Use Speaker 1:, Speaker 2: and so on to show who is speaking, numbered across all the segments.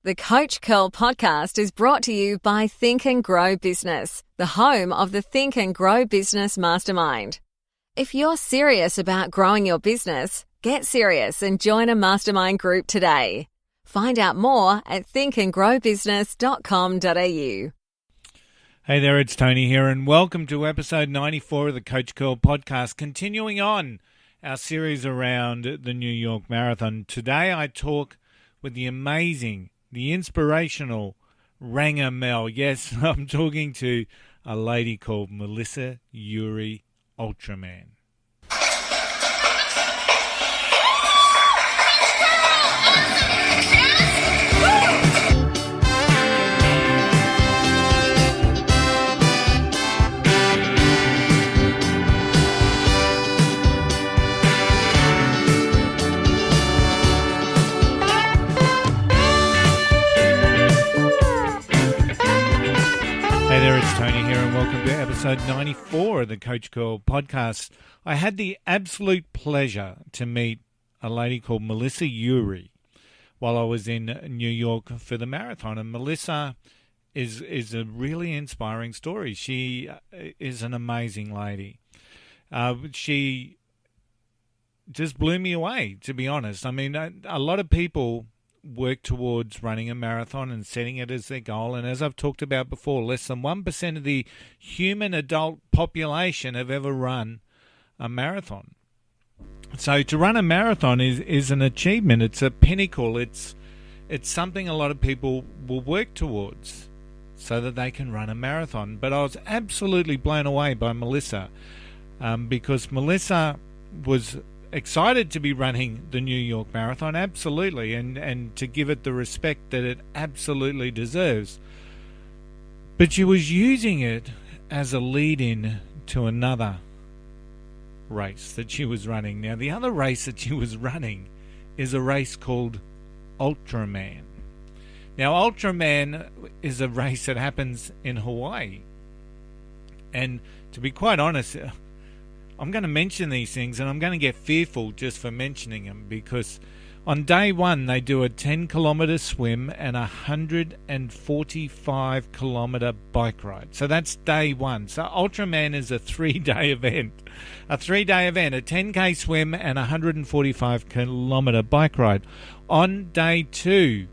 Speaker 1: The Coach Curl podcast is brought to you by Think and Grow Business, the home of the Think and Grow Business Mastermind. If you're serious about growing your business, get serious and join a mastermind group today. Find out more at thinkandgrowbusiness.com.au.
Speaker 2: Hey there, it's Tony here, and welcome to episode 94 of the Coach Curl podcast, continuing on our series around the New York Marathon. Today I talk with the amazing, the inspirational Ranger Mel. Yes, I'm talking to a lady called Melissa Urie, Ultraman. Hey there, it's Tony here, and welcome to episode 94 of the Coach Curl podcast. I had the absolute pleasure to meet a lady called Melissa Urie while I was in New York for the marathon, and Melissa is a really inspiring story. She is an amazing lady. She just blew me away, to be honest. I mean, a lot of people work towards running a marathon and setting it as their goal, and as I've talked about before, less than 1% of the human adult population have ever run a marathon. So to run a marathon is an achievement. It's a pinnacle. It's something a lot of people will work towards so that they can run a marathon. But I was absolutely blown away by Melissa because Melissa was excited to be running the New York Marathon, absolutely, and to give it the respect that it absolutely deserves. But she was using it as a lead-in to another race that she was running. Now, the other race that she was running is a race called Ultraman. Now, Ultraman is a race that happens in Hawaii. And to be quite honest, I'm going to mention these things and I'm going to get fearful just for mentioning them, because on day one they do a 10-kilometer swim and a 145-kilometer bike ride. So that's day one. So Ultraman is a three-day event. A 10K swim and a 145-kilometer bike ride. On day two,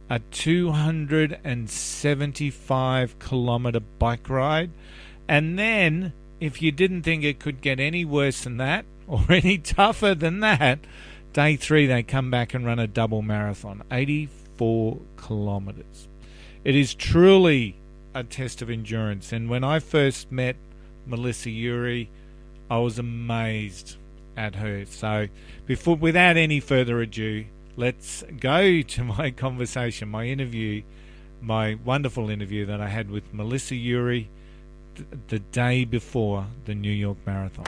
Speaker 2: a 275-kilometer bike ride. And then, if you didn't think it could get any worse than that or any tougher than that, day three they come back and run a double marathon, 84 kilometers. It is truly a test of endurance. And when I first met Melissa Urie, I was amazed at her. So without any further ado, let's go to my conversation, my interview, my wonderful interview that I had with Melissa Urie the day before the New York Marathon.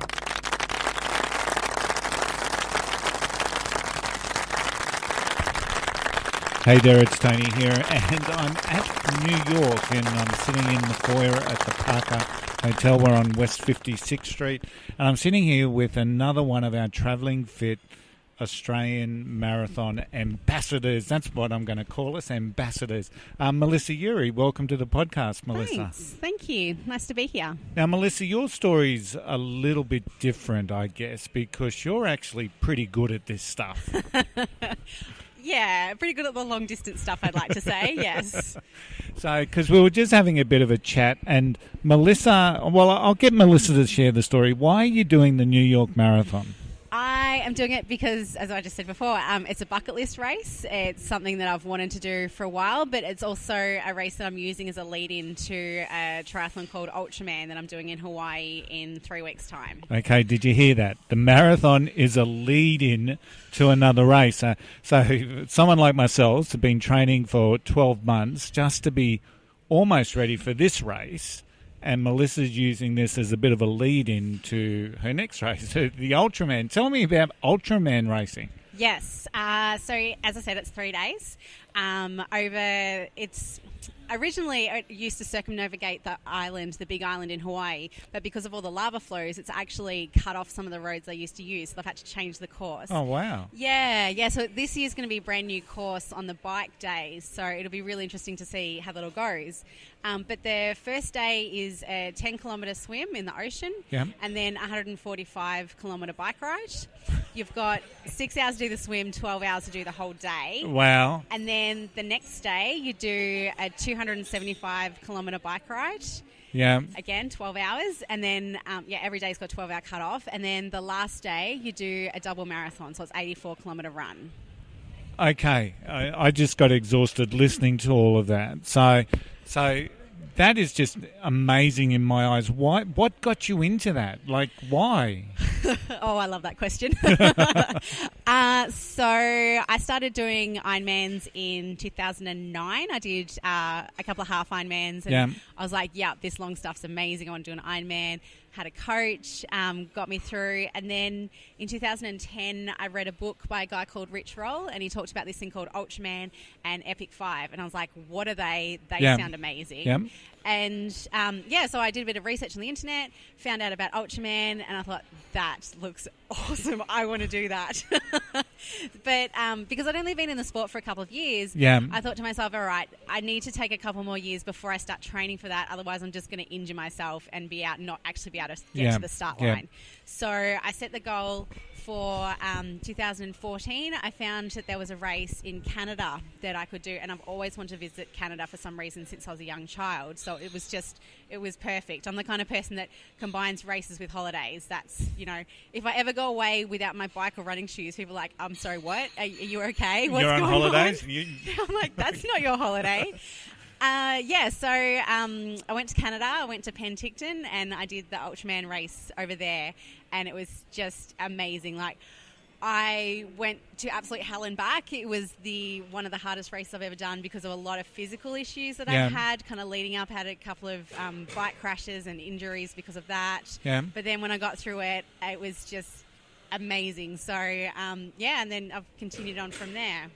Speaker 2: Hey there, it's Tony here, and I'm at New York, and I'm sitting in the foyer at the Parker Hotel. We're on West 56th Street, and I'm sitting here with another one of our Travelling Fit Australian Marathon ambassadors. That's what I'm going to call us, ambassadors. Melissa Urie, welcome to the podcast, Melissa.
Speaker 3: Thanks. Thank you. Nice to be here.
Speaker 2: Now, Melissa, your story's a little bit different, I guess, because you're actually pretty good at this stuff.
Speaker 3: Yeah, pretty good at the long distance stuff, I'd like to say, yes.
Speaker 2: So, because we were just having a bit of a chat, and Melissa, well, I'll get Melissa to share the story. Why are you doing the New York Marathon?
Speaker 3: I am doing it because, as I just said before, it's a bucket list race. It's something that I've wanted to do for a while, but it's also a race that I'm using as a lead-in to a triathlon called Ultraman that I'm doing in Hawaii in 3 weeks' time.
Speaker 2: Okay, did you hear that? The marathon is a lead-in to another race. So someone like myself has been training for 12 months just to be almost ready for this race. And Melissa's using this as a bit of a lead-in to her next race, the Ultraman. Tell me about Ultraman racing.
Speaker 3: Yes. So, as I said, it's 3 days. It's originally it used to circumnavigate the big island in Hawaii, but because of all the lava flows, it's actually cut off some of the roads they used to use. So they've had to change the course.
Speaker 2: Oh, wow.
Speaker 3: Yeah. So this year's going to be a brand new course on the bike days. So it'll be really interesting to see how that all goes. But the first day is a 10-kilometre swim in the ocean, and then a 145-kilometre bike ride. You've got 6 hours to do the swim, 12 hours to do the whole day.
Speaker 2: Wow.
Speaker 3: And then the next day you do a 275-kilometre bike ride.
Speaker 2: Yeah.
Speaker 3: Again, 12 hours. And then, every day's got a 12-hour cut-off. And then the last day you do a double marathon, so it's 84-kilometre run.
Speaker 2: Okay. I just got exhausted listening to all of that. So that is just amazing in my eyes. Why? What got you into that? Like, why?
Speaker 3: Oh, I love that question. So I started doing Ironmans in 2009. I did a couple of half Ironmans, and I was like, this long stuff's amazing. I want to do an Ironman. Had a coach, got me through. And then in 2010, I read a book by a guy called Rich Roll, and he talked about this thing called Ultraman and Epic 5. And I was like, what are they? They sound amazing. Yeah. And, so I did a bit of research on the internet, found out about Ultraman, and I thought, that looks awesome. I want to do that. But because I'd only been in the sport for a couple of years, I thought to myself, all right, I need to take a couple more years before I start training for that. Otherwise, I'm just going to injure myself and not actually be able to get to the start line. So I set the goal for 2014. I found that there was a race in Canada that I could do, and I've always wanted to visit Canada for some reason since I was a young child. So it was perfect. I'm the kind of person that combines races with holidays. That's, if I ever go away without my bike or running shoes, people are like, I'm sorry, what? Are you okay? What's
Speaker 2: You're on
Speaker 3: going
Speaker 2: holidays?
Speaker 3: on? I'm like, that's not your holiday. So I went to Canada, I went to Penticton, and I did the Ultraman race over there, and it was just amazing. Like, I went to absolute hell and back. It was one of the hardest races I've ever done because of a lot of physical issues that I've had kind of leading up. I had a couple of bike crashes and injuries because of that. Yeah. But then when I got through it, it was just amazing. So, and then I've continued on from there.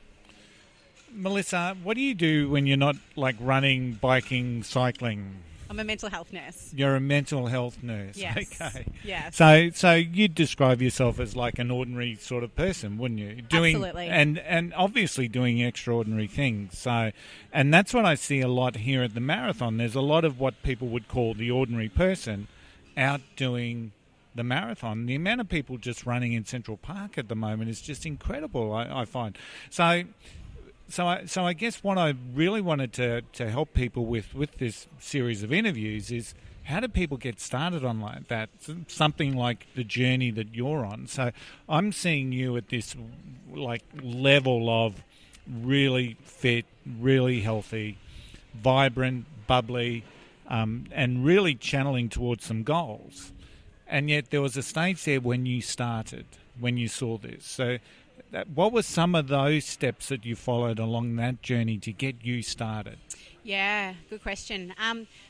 Speaker 2: Melissa, what do you do when you're not like running, biking, cycling?
Speaker 3: I'm a mental health nurse.
Speaker 2: You're a mental health nurse.
Speaker 3: Yes.
Speaker 2: Okay.
Speaker 3: Yes.
Speaker 2: So you'd describe yourself as like an ordinary sort of person, wouldn't you?
Speaker 3: Absolutely.
Speaker 2: And obviously doing extraordinary things. So, and that's what I see a lot here at the marathon. There's a lot of what people would call the ordinary person out doing the marathon. The amount of people just running in Central Park at the moment is just incredible, I find. So I guess what I really wanted to help people with this series of interviews is how do people get started on like that? Something like the journey that you're on. So I'm seeing you at this like level of really fit, really healthy, vibrant, bubbly, and really channeling towards some goals. And yet there was a stage there when you started, when you saw this. So what were some of those steps that you followed along that journey to get you started?
Speaker 3: Yeah, good question.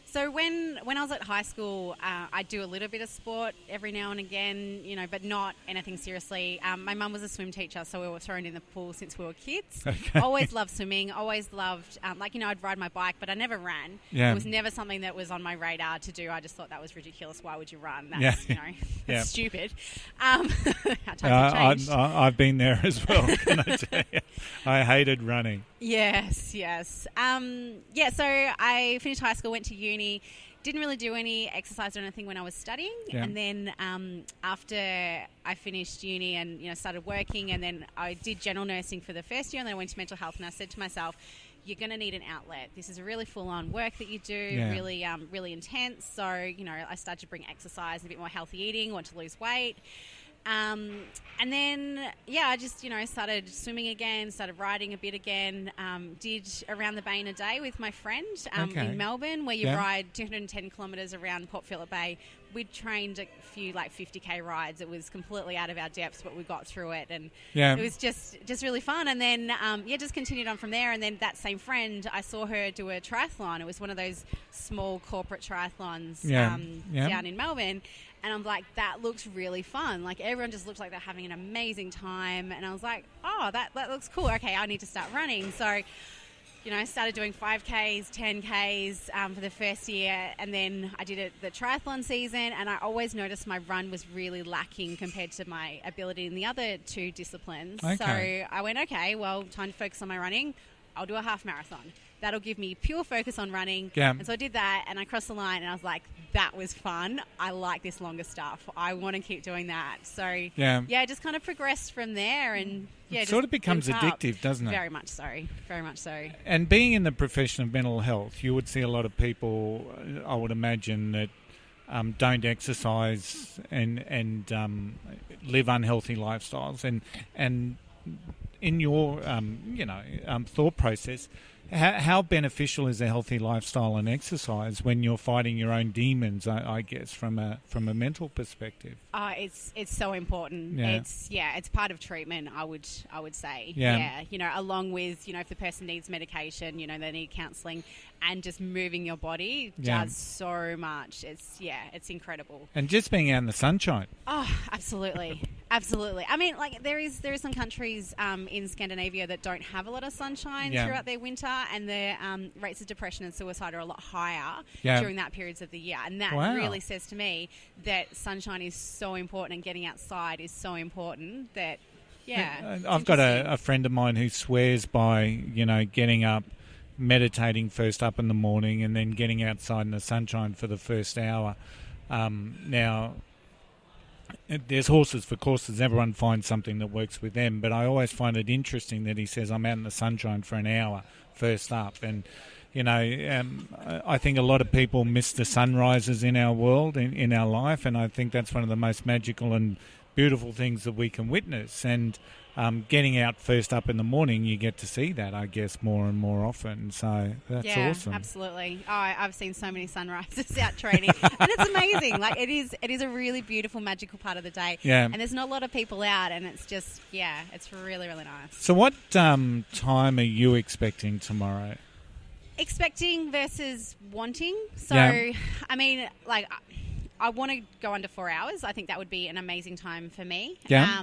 Speaker 3: So when I was at high school, I do a little bit of sport every now and again, but not anything seriously. My mum was a swim teacher, so we were thrown in the pool since we were kids. Okay. Always loved swimming, always loved, I'd ride my bike, but I never ran. Yeah. It was never something that was on my radar to do. I just thought that was ridiculous. Why would you run? That's, that's stupid.
Speaker 2: I've been there as well, can I tell you? I hated running.
Speaker 3: Yes. So I finished high school, went to uni, didn't really do any exercise or anything when I was studying. Yeah. And then after I finished uni and started working, and then I did general nursing for the first year, and then I went to mental health, and I said to myself, you're going to need an outlet. This is a really full-on work that you do, really intense. So, I started to bring exercise, a bit more healthy eating, want to lose weight. And then, I just, started swimming again, started riding a bit again, did around the Bay in a day with my friend in Melbourne, where you ride 210 kilometres around Port Phillip Bay. We'd trained a few 50K rides. It was completely out of our depths, but we got through it, and it was just really fun. And then, just continued on from there. And then that same friend, I saw her do a triathlon. It was one of those small corporate triathlons down in Melbourne. And I'm like, that looks really fun. Like, everyone just looks like they're having an amazing time. And I was like, oh, that looks cool. Okay, I need to start running. So I started doing 5Ks, 10Ks for the first year, and then I did the triathlon season, and I always noticed my run was really lacking compared to my ability in the other two disciplines.
Speaker 2: Okay.
Speaker 3: So I went, okay, well, time to focus on my running. I'll do a half marathon. That'll give me pure focus on running.
Speaker 2: Yeah.
Speaker 3: And so I did that, and I crossed the line, and I was like, that was fun. I like this longer stuff. I want to keep doing that. So, just kind of progressed from there. And
Speaker 2: it sort of becomes addictive, doesn't it?
Speaker 3: Very much so. Very much so.
Speaker 2: And being in the profession of mental health, you would see a lot of people, I would imagine, that don't exercise and live unhealthy lifestyles. And in your, thought process, how beneficial is a healthy lifestyle and exercise when you're fighting your own demons, I guess, from a mental perspective?
Speaker 3: It's so important.
Speaker 2: Yeah.
Speaker 3: It's part of treatment, I would say.
Speaker 2: Yeah.
Speaker 3: Along with, if the person needs medication, they need counselling, and just moving your body does so much. It's incredible.
Speaker 2: And just being out in the sunshine.
Speaker 3: Oh, absolutely. Absolutely. I mean, there is some countries in Scandinavia that don't have a lot of sunshine throughout their winter, and their rates of depression and suicide are a lot higher during that periods of the year. And that really says to me that sunshine is so important, and getting outside is so important that,
Speaker 2: I've got a friend of mine who swears by, getting up, meditating first up in the morning, and then getting outside in the sunshine for the first hour. Now, there's horses for courses. Everyone finds something that works with them. But I always find it interesting that he says, I'm out in the sunshine for an hour first up. And, I think a lot of people miss the sunrises in our world, in our life. And I think that's one of the most magical and beautiful things that we can witness. And getting out first up in the morning, you get to see that, I guess, more and more often. So that's awesome.
Speaker 3: Yeah, absolutely. Oh, I've seen so many sunrises out training, and it's amazing. It is a really beautiful, magical part of the day.
Speaker 2: Yeah.
Speaker 3: And there's not a lot of people out, and it's just, it's really, really nice.
Speaker 2: So what time are you expecting tomorrow?
Speaker 3: Expecting versus wanting. So, I mean, I want to go under 4 hours. I think that would be an amazing time for me.
Speaker 2: Yeah.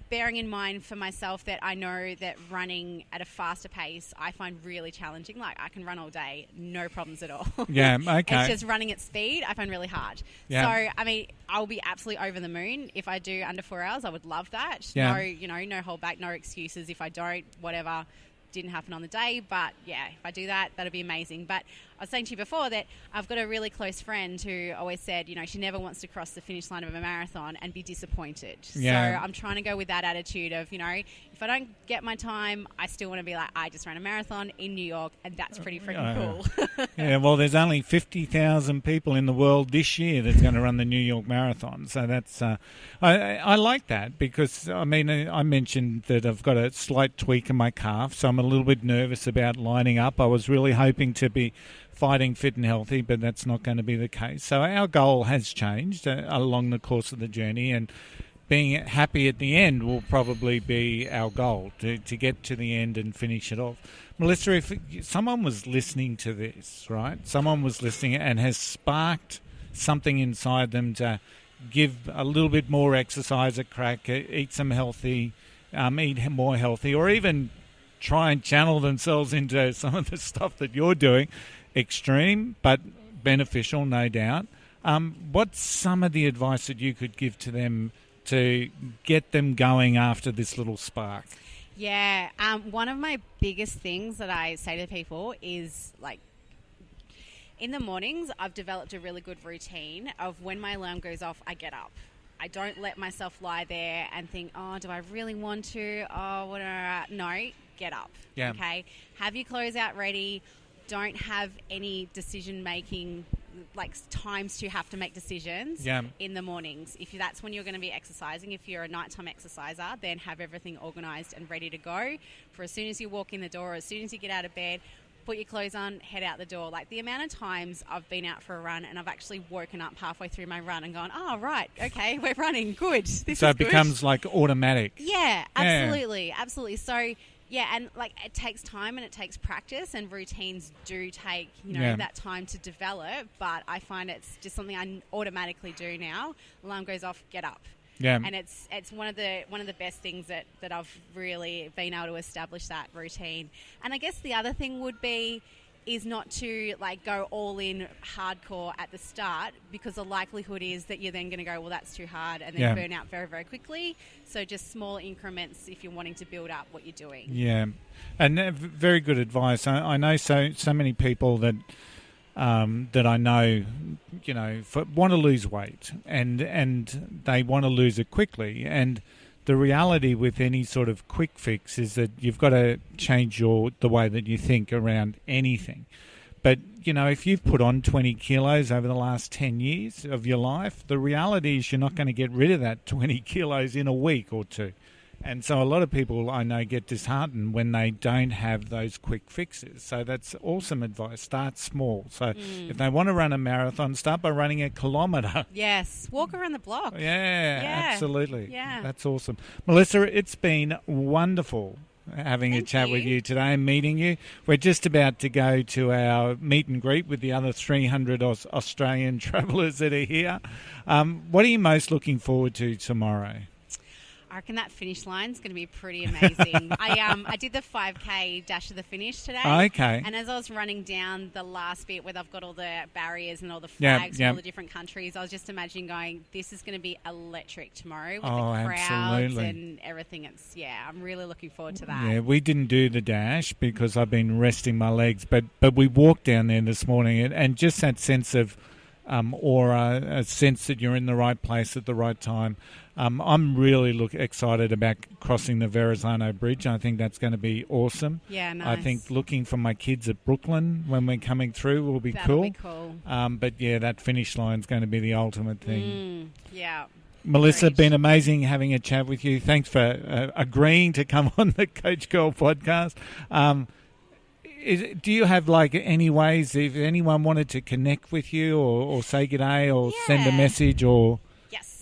Speaker 3: Bearing in mind for myself that I know that running at a faster pace I find really challenging. I can run all day, no problems at all.
Speaker 2: Yeah, okay.
Speaker 3: It's just running at speed I find really hard.
Speaker 2: Yeah.
Speaker 3: So, I mean, I'll be absolutely over the moon if I do under 4 hours. I would love that.
Speaker 2: Yeah.
Speaker 3: No hold back, no excuses. If I don't, whatever, didn't happen on the day. But, if I do that, that'll be amazing. But I was saying to you before that I've got a really close friend who always said, she never wants to cross the finish line of a marathon and be disappointed.
Speaker 2: Yeah.
Speaker 3: So I'm trying to go with that attitude of, if I don't get my time, I still want to be like, I just ran a marathon in New York, and that's pretty freaking cool.
Speaker 2: Yeah, well, there's only 50,000 people in the world this year that's going to run the New York Marathon. So that's, I like that because, I mean, I mentioned that I've got a slight tweak in my calf, so I'm a little bit nervous about lining up. I was really hoping to be fighting fit and healthy, but that's not going to be the case. So our goal has changed along the course of the journey, and being happy at the end will probably be our goal, to get to the end and finish it off. Melissa, if someone was listening to this, right, someone was listening and has sparked something inside them to give a little bit more exercise a crack, eat some healthy, eat more healthy, or even try and channel themselves into some of the stuff that you're doing, extreme but beneficial, no doubt. What's some of the advice that you could give to them to get them going after this little spark?
Speaker 3: Yeah, one of my biggest things that I say to people is, in the mornings, I've developed a really good routine of when my alarm goes off, I get up. I don't let myself lie there and think, oh, do I really want to? Oh, whatever. No, get up.
Speaker 2: Yeah.
Speaker 3: Okay? Have your clothes out ready. Don't have any decision-making, times to have to make decisions in the mornings. If that's when you're going to be exercising, if you're a nighttime exerciser, then have everything organised and ready to go for as soon as you walk in the door, as soon as you get out of bed, put your clothes on, head out the door. The amount of times I've been out for a run and I've actually woken up halfway through my run and gone, oh, right, okay, we're running, good. This
Speaker 2: so
Speaker 3: is
Speaker 2: it becomes automatic.
Speaker 3: Yeah, absolutely, absolutely. So, yeah, and it takes time and it takes practice, and routines do take, that time to develop, but I find it's just something I automatically do now. Alarm goes off, get up.
Speaker 2: Yeah.
Speaker 3: And it's one of the best things that I've really been able to establish that routine. And I guess the other thing would be is not to like go all in hardcore at the start, because the likelihood is that you're then going to go, well, that's too hard, and then burn out very, very quickly. So just small increments if you're wanting to build up what you're doing.
Speaker 2: Yeah, and very good advice. I know so many people that that I know, want to lose weight, and they want to lose it quickly. And the reality with any sort of quick fix is that you've got to change the way that you think around anything. But, if you've put on 20 kilos over the last 10 years of your life, the reality is you're not going to get rid of that 20 kilos in a week or two. And so a lot of people I know get disheartened when they don't have those quick fixes. So that's awesome advice. Start small. So if they want to run a marathon, start by running a kilometre.
Speaker 3: Yes, walk around the block.
Speaker 2: Yeah, absolutely.
Speaker 3: Yeah.
Speaker 2: That's awesome. Melissa, it's been wonderful having a chat with you today and meeting you. We're just about to go to our meet and greet with the other 300 Australian travellers that are here. What are you most looking forward to tomorrow?
Speaker 3: I reckon that finish line is going to be pretty amazing. I did the 5K dash to the finish today.
Speaker 2: Okay.
Speaker 3: And as I was running down the last bit where they've got all the barriers and all the flags from all the different countries, I was just imagining going, this is going to be electric tomorrow with the crowds and everything. I'm really looking forward to that.
Speaker 2: Yeah, we didn't do the dash because I've been resting my legs, but we walked down there this morning and just that sense of aura, a sense that you're in the right place at the right time. I'm really excited about crossing the Verrazano Bridge. I think that's going to be awesome.
Speaker 3: Yeah, nice.
Speaker 2: I think looking for my kids at Brooklyn when we're coming through will be
Speaker 3: That'll
Speaker 2: cool.
Speaker 3: Be cool.
Speaker 2: But yeah, that finish line's going to be the ultimate thing.
Speaker 3: Yeah.
Speaker 2: Melissa, been amazing having a chat with you. Thanks for agreeing to come on the Coach Girl podcast. Do you have any ways if anyone wanted to connect with you or say g'day or send a message or...
Speaker 3: Yes.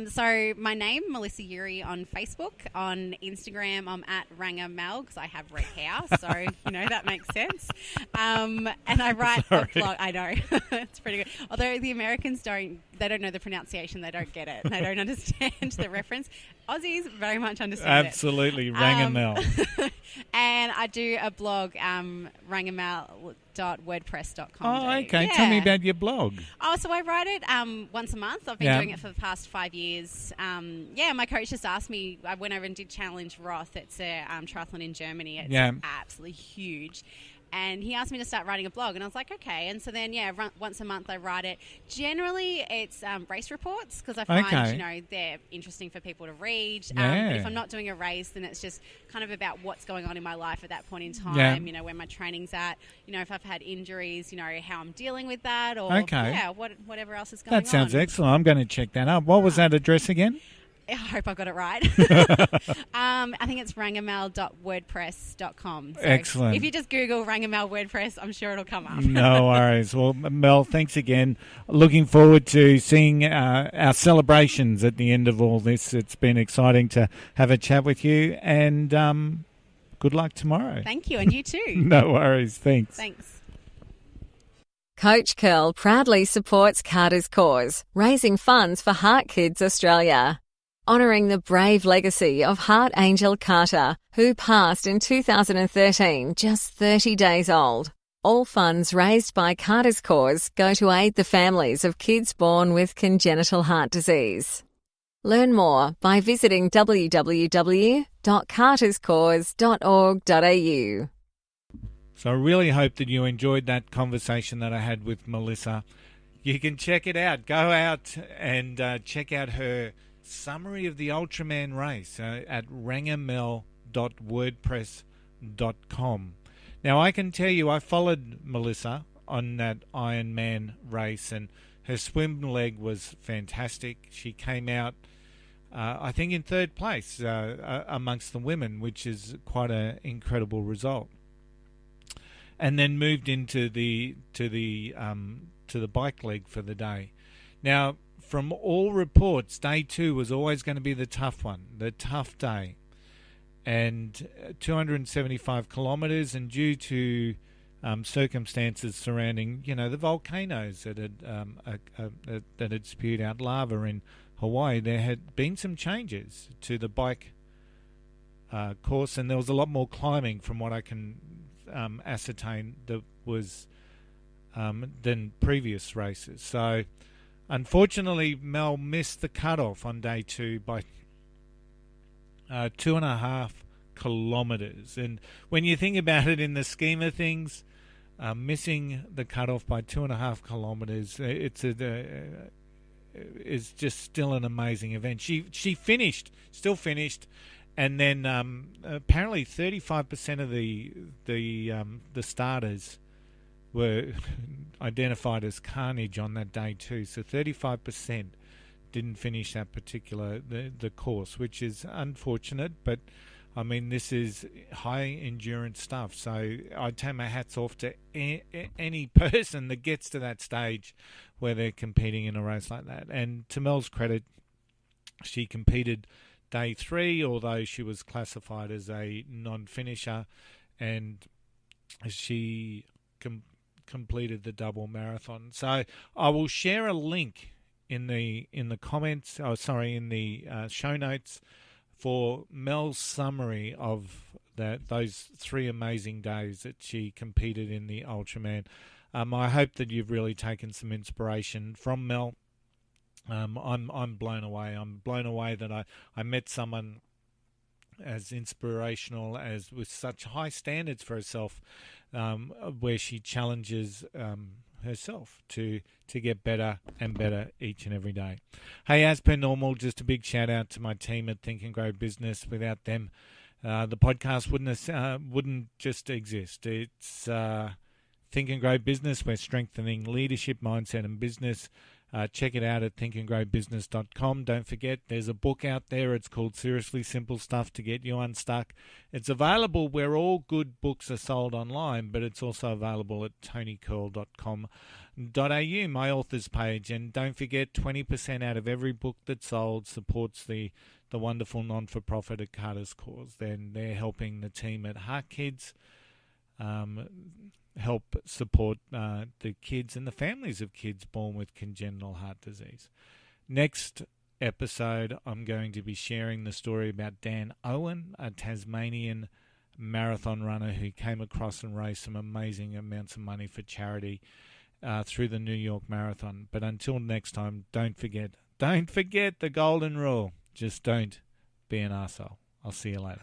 Speaker 3: So my name, Melissa Urie on Facebook. On Instagram, I'm at Rangamel because I have red hair. So, that makes sense. And I write a blog. I know. It's pretty good. Although the Americans don't know the pronunciation. They don't get it. They don't understand the reference. Aussies very much understand
Speaker 2: Absolutely. Rangamel.
Speaker 3: And I do a blog, rangamel.wordpress.com.
Speaker 2: Oh, okay. Yeah. Tell me about your blog.
Speaker 3: Oh, so I write it once a month. I've been doing it for the past 5 years. My coach just asked me. I went over and did Challenge Roth. It's a triathlon in Germany. It's absolutely huge. And he asked me to start writing a blog, and I was like, okay. And so then, once a month I write it. Generally, it's race reports because I find, they're interesting for people to read. But if I'm not doing a race, then it's just kind of about what's going on in my life at that point in time, where my training's at, if I've had injuries, how I'm dealing with that or, whatever else is going on.
Speaker 2: That sounds excellent. I'm going to check that up. What was that address again?
Speaker 3: I hope I got it right. I think it's rangamel.wordpress.com. So
Speaker 2: excellent.
Speaker 3: if you just Google Rangamel WordPress, I'm sure it'll come up.
Speaker 2: No worries. Well, Mel, thanks again. Looking forward to seeing our celebrations at the end of all this. It's been exciting to have a chat with you, and good luck tomorrow.
Speaker 3: Thank you, and you too.
Speaker 2: No worries. Thanks.
Speaker 3: Thanks.
Speaker 1: Coach Curl proudly supports Carter's cause, raising funds for Heart Kids Australia. Honouring the brave legacy of Heart Angel Carter, who passed in 2013, just 30 days old. All funds raised by Carter's Cause go to aid the families of kids born with congenital heart disease. Learn more by visiting www.carterscause.org.au.
Speaker 2: So I really hope that you enjoyed that conversation that I had with Melissa. You can check it out. Go out and check out her summary of the Ultraman race at rangamel.wordpress.com. Now, I can tell you I followed Melissa on that Ironman race, and her swim leg was fantastic. She came out, I think, in third place amongst the women, which is quite an incredible result. And then moved into the bike leg for the day. Now, from all reports, day 2 was always going to be the tough one, the tough day. And 275 kilometres, and due to circumstances surrounding, the volcanoes that had spewed out lava in Hawaii, there had been some changes to the bike course, and there was a lot more climbing from what I can ascertain that was than previous races. So unfortunately, Mel missed the cutoff on day 2 by 2.5 kilometres. And when you think about it in the scheme of things, missing the cutoff by 2.5 kilometres, is just still an amazing event. She still finished, and then apparently 35% of the starters were identified as carnage on that day too. So 35% didn't finish that particular the course, which is unfortunate. But I mean, this is high endurance stuff. So I take my hats off to any person that gets to that stage where they're competing in a race like that. And to Mel's credit, she competed day 3, although she was classified as a non-finisher, and she completed the double marathon. So I will share a link in the comments. In the show notes for Mel's summary of those 3 amazing days that she competed in the Ultraman. I hope that you've really taken some inspiration from Mel. I'm blown away. I'm blown away that I met someone as inspirational, as with such high standards for herself, where she challenges herself to get better and better each and every day. Hey, as per normal, just a big shout out to my team at Think and Grow Business. Without them, the podcast wouldn't just exist. It's Think and Grow Business. We're strengthening leadership, mindset, and business. Check it out at thinkandgrowbusiness.com. Don't forget, there's a book out there. It's called Seriously Simple Stuff to Get You Unstuck. It's available where all good books are sold online, but it's also available at tonycurl.com.au, my authors page. And don't forget, 20% out of every book that's sold supports the wonderful non-for-profit at Carter's Cause. Then they're helping the team at Heart Kids help support the kids and the families of kids born with congenital heart disease. Next episode, I'm going to be sharing the story about Dan Owen, a Tasmanian marathon runner who came across and raised some amazing amounts of money for charity through the New York Marathon. But until next time, don't forget the golden rule. Just don't be an arsehole. I'll see you later.